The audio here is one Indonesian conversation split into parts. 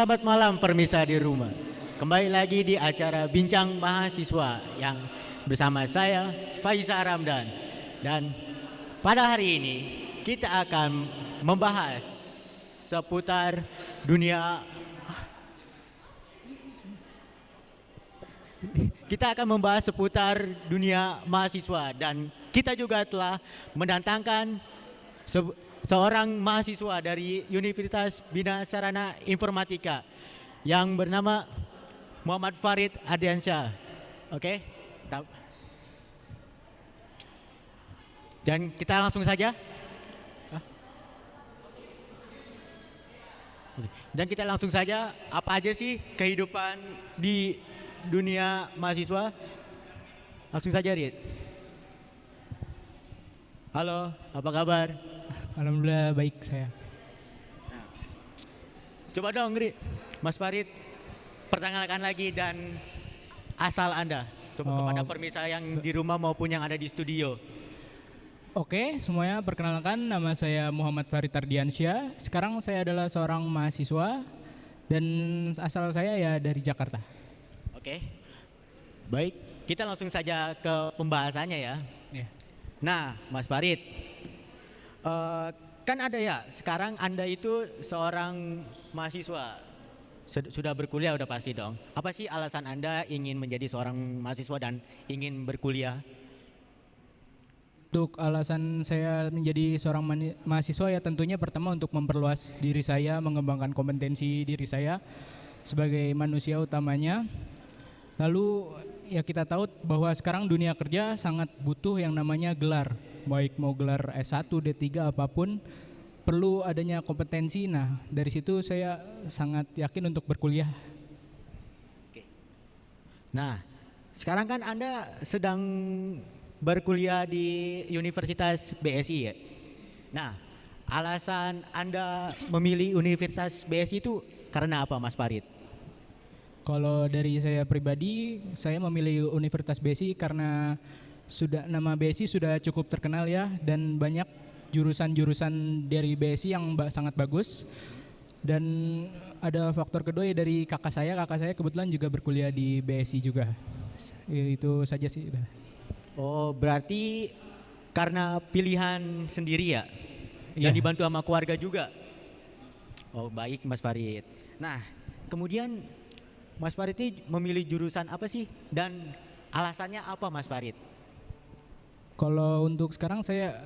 Selamat malam permisa di rumah. Kembali lagi di acara Bincang Mahasiswa yang bersama saya Faiza Ramdan. Dan pada hari ini kita akan membahas seputar dunia mahasiswa dan kita juga telah mendatangkan seorang mahasiswa dari Universitas Bina Sarana Informatika yang bernama Muhammad Farid Ardiansyah. Oke. Dan kita langsung saja. Apa aja sih kehidupan di dunia mahasiswa? Langsung saja, Rit. Halo, apa kabar? Alhamdulillah baik saya. Coba dong, Rit. Mas Farid, perkenalkan lagi dan asal Anda. Coba kepada pemirsa yang di rumah maupun yang ada di studio. Oke, semuanya perkenalkan, nama saya Muhammad Farid Ardiansyah. Sekarang saya adalah seorang mahasiswa dan asal saya ya dari Jakarta. Oke. Baik, kita langsung saja ke pembahasannya ya. Ya. Nah, Mas Farid, kan ada ya, sekarang Anda itu seorang mahasiswa, sudah berkuliah udah pasti dong. Apa sih alasan Anda ingin menjadi seorang mahasiswa dan ingin berkuliah? Untuk alasan saya menjadi seorang mahasiswa ya tentunya pertama untuk memperluas diri saya, mengembangkan kompetensi diri saya sebagai manusia utamanya. Lalu ya kita tahu bahwa sekarang dunia kerja sangat butuh yang namanya gelar. Baik mau gelar S1, D3 apapun perlu adanya kompetensi. Nah, dari situ saya sangat yakin untuk berkuliah. Oke. Nah, sekarang kan Anda sedang berkuliah di Universitas BSI ya. Nah, alasan Anda memilih Universitas BSI itu karena apa, Mas Farid? Kalau dari saya pribadi, saya memilih Universitas BSI karena nama BSI sudah cukup terkenal ya, dan banyak jurusan-jurusan dari BSI yang sangat bagus. Dan ada faktor kedua ya dari kakak saya kebetulan juga berkuliah di BSI juga. Itu saja sih. Oh, berarti karena pilihan sendiri ya? Iya. Dan dibantu sama keluarga juga? Oh, baik Mas Farid. Nah, kemudian Mas Farid ini memilih jurusan apa sih? Dan alasannya apa, Mas Farid? Kalau untuk sekarang saya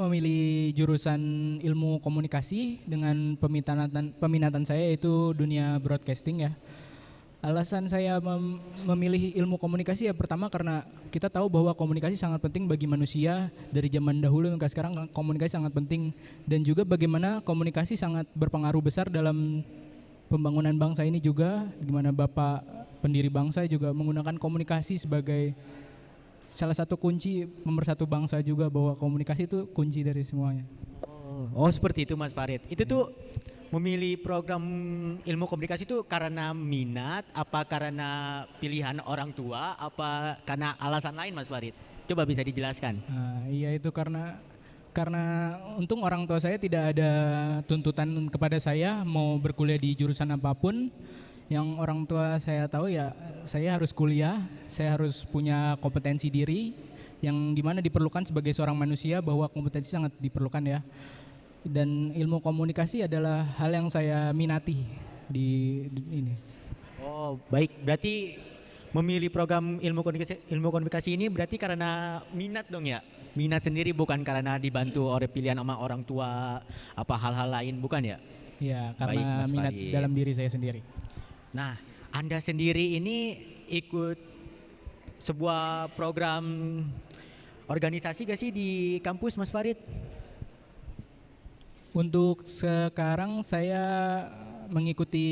memilih jurusan ilmu komunikasi dengan peminatan saya yaitu dunia broadcasting ya. Alasan saya memilih ilmu komunikasi ya pertama karena kita tahu bahwa komunikasi sangat penting bagi manusia dari zaman dahulu hingga sekarang. Komunikasi sangat penting dan juga bagaimana komunikasi sangat berpengaruh besar dalam pembangunan bangsa ini juga, gimana Bapak pendiri bangsa juga menggunakan komunikasi sebagai salah satu kunci pemersatu bangsa juga, bahwa komunikasi itu kunci dari semuanya. Oh seperti itu Mas Farid. Itu tuh memilih program ilmu komunikasi itu karena minat, apa karena pilihan orang tua, apa karena alasan lain Mas Farid? Coba bisa dijelaskan. Iya itu karena untung orang tua saya tidak ada tuntutan kepada saya mau berkuliah di jurusan apapun. Yang orang tua saya tahu ya saya harus kuliah, saya harus punya kompetensi diri yang dimana diperlukan sebagai seorang manusia, bahwa kompetensi sangat diperlukan ya. Dan ilmu komunikasi adalah hal yang saya minati di ini. Oh baik, berarti memilih program ilmu komunikasi ini berarti karena minat dong ya? Minat sendiri, bukan karena dibantu oleh pilihan sama orang tua apa hal-hal lain, bukan ya? Ya, karena minat dalam diri saya sendiri. Nah, Anda sendiri ini ikut sebuah program organisasi gak sih di kampus Mas Farid? Untuk sekarang saya mengikuti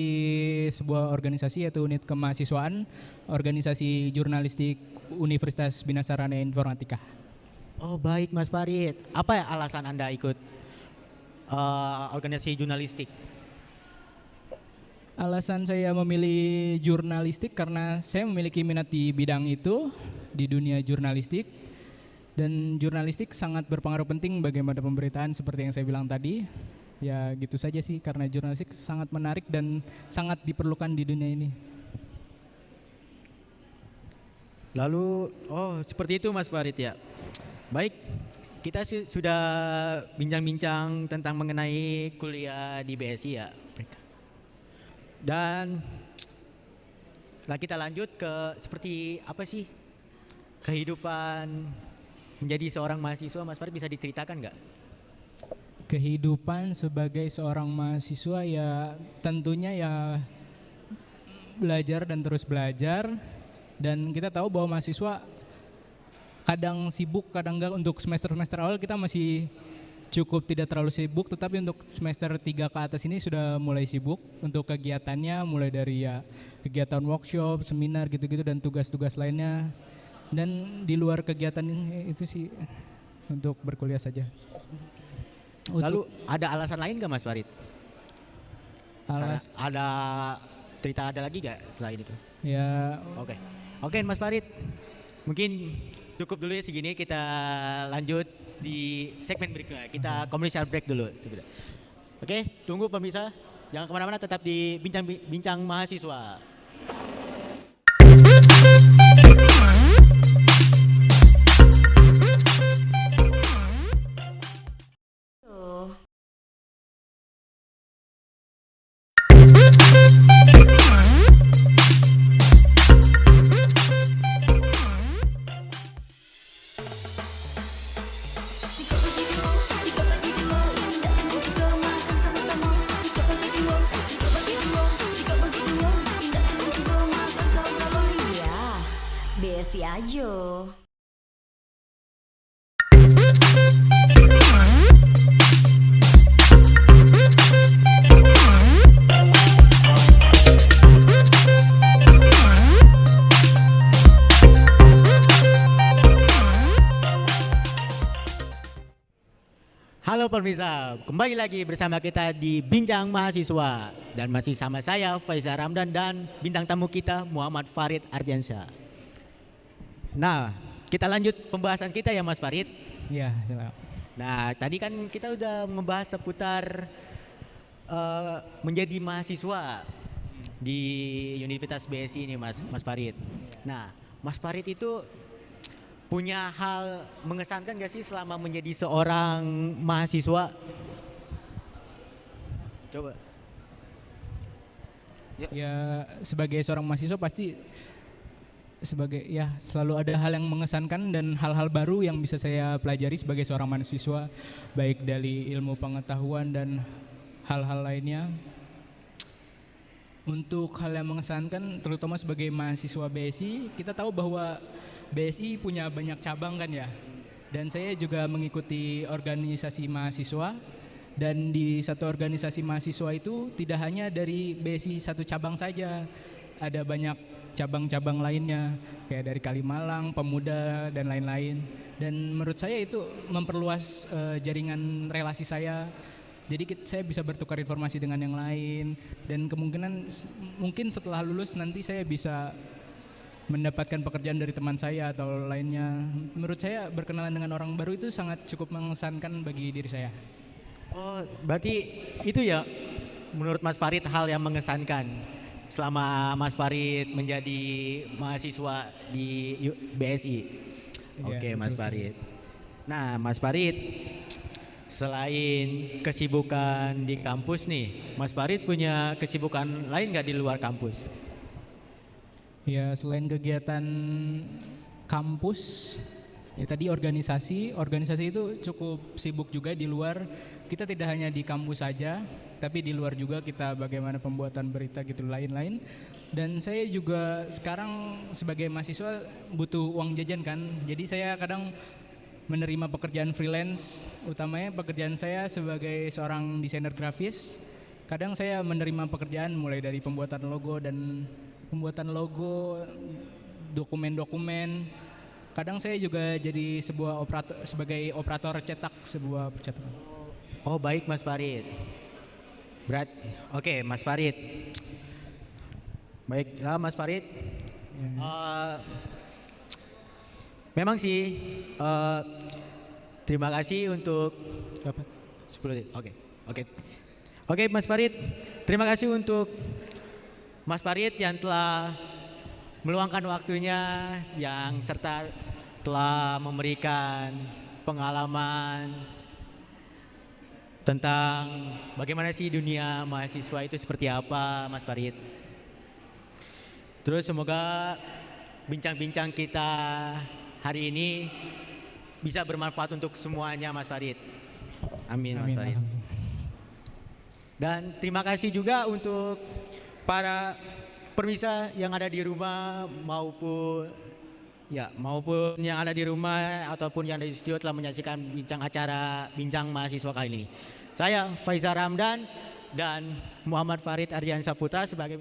sebuah organisasi yaitu unit kemahasiswaan, organisasi jurnalistik Universitas Bina Sarana Informatika. Oh baik Mas Farid, apa ya alasan Anda ikut organisasi jurnalistik? Alasan saya memilih jurnalistik karena saya memiliki minat di bidang itu, di dunia jurnalistik. Dan jurnalistik sangat berpengaruh penting bagaimana pemberitaan seperti yang saya bilang tadi. Ya gitu saja sih, karena jurnalistik sangat menarik dan sangat diperlukan di dunia ini. Lalu, oh seperti itu Mas Farid ya. Baik, kita sudah bincang-bincang tentang mengenai kuliah di BSI ya. Dan kita lanjut ke seperti apa sih kehidupan menjadi seorang mahasiswa. Mas Farid bisa diceritakan nggak? Kehidupan sebagai seorang mahasiswa ya tentunya ya belajar dan terus belajar, dan kita tahu bahwa mahasiswa kadang sibuk kadang enggak. Untuk semester-semester awal kita masih cukup tidak terlalu sibuk, tetapi untuk semester 3 ke atas ini sudah mulai sibuk untuk kegiatannya, mulai dari ya kegiatan workshop, seminar gitu-gitu dan tugas-tugas lainnya. Dan di luar kegiatan itu sih untuk berkuliah saja. Lalu ada alasan lain nggak Mas Farid? Ada cerita ada lagi nggak selain itu? Ya. Oke Mas Farid, mungkin cukup dulu ya segini, kita lanjut di segmen berikutnya. Kita commercial break dulu sebentar. Oke, tunggu pemirsa, jangan kemana-mana, tetap di bincang mahasiswa. BSI aja. Halo pemirsa, kembali lagi bersama kita di Bincang Mahasiswa. Dan masih sama saya Faizar Ramdan dan bintang tamu kita Muhammad Farid Ardiansyah. Nah, kita lanjut pembahasan kita ya Mas Farid. Iya, silakan. Nah, tadi kan kita udah membahas seputar menjadi mahasiswa di Universitas BSI ini Mas Farid. Nah, Mas Farid itu punya hal mengesankan gak sih selama menjadi seorang mahasiswa? Coba. Ya sebagai seorang mahasiswa pasti selalu ada hal yang mengesankan dan hal-hal baru yang bisa saya pelajari sebagai seorang mahasiswa, baik dari ilmu pengetahuan dan hal-hal lainnya. Untuk hal yang mengesankan terutama sebagai mahasiswa BSI, kita tahu bahwa BSI punya banyak cabang kan ya. Dan saya juga mengikuti organisasi mahasiswa, dan di satu organisasi mahasiswa itu tidak hanya dari BSI satu cabang saja, ada banyak cabang-cabang lainnya kayak dari Kalimalang, Pemuda dan lain-lain. Dan menurut saya itu memperluas jaringan relasi saya. Jadi saya bisa bertukar informasi dengan yang lain, dan kemungkinan mungkin setelah lulus nanti saya bisa mendapatkan pekerjaan dari teman saya atau lainnya. Menurut saya berkenalan dengan orang baru itu sangat cukup mengesankan bagi diri saya. Oh, berarti itu ya menurut Mas Farid hal yang mengesankan selama Mas Farid menjadi mahasiswa di BSI. Oke, Mas Farid. Nah, Mas Farid, selain kesibukan di kampus nih, Mas Farid punya kesibukan lain nggak di luar kampus? Ya selain kegiatan kampus, ya tadi organisasi itu cukup sibuk juga di luar. Kita tidak hanya di kampus saja, tapi di luar juga kita bagaimana pembuatan berita gitu lain-lain. Dan saya juga sekarang sebagai mahasiswa butuh uang jajan kan, jadi saya kadang menerima pekerjaan freelance, utamanya pekerjaan saya sebagai seorang desainer grafis. Kadang saya menerima pekerjaan mulai dari pembuatan logo, dokumen-dokumen. Kadang saya juga jadi sebagai operator cetak sebuah percetakan. Oh baik Mas Farid. Oke, Mas Farid. Baiklah Mas Farid. Memang sih terima kasih untuk 10 detik. Oke. Oke. Oke, Mas Farid. Terima kasih untuk Mas Farid yang telah meluangkan waktunya yang serta telah memberikan pengalaman tentang bagaimana sih dunia mahasiswa itu seperti apa, Mas Farid. Terus semoga bincang-bincang kita hari ini bisa bermanfaat untuk semuanya, Mas Farid. Amin, Mas Farid. Dan terima kasih juga untuk para pemirsa yang ada di rumah maupun yang ada di rumah ataupun yang ada di studio telah menyaksikan bincang mahasiswa kali ini. Saya Faizar Ramdan dan Muhammad Farid Ardiansyah Putra sebagai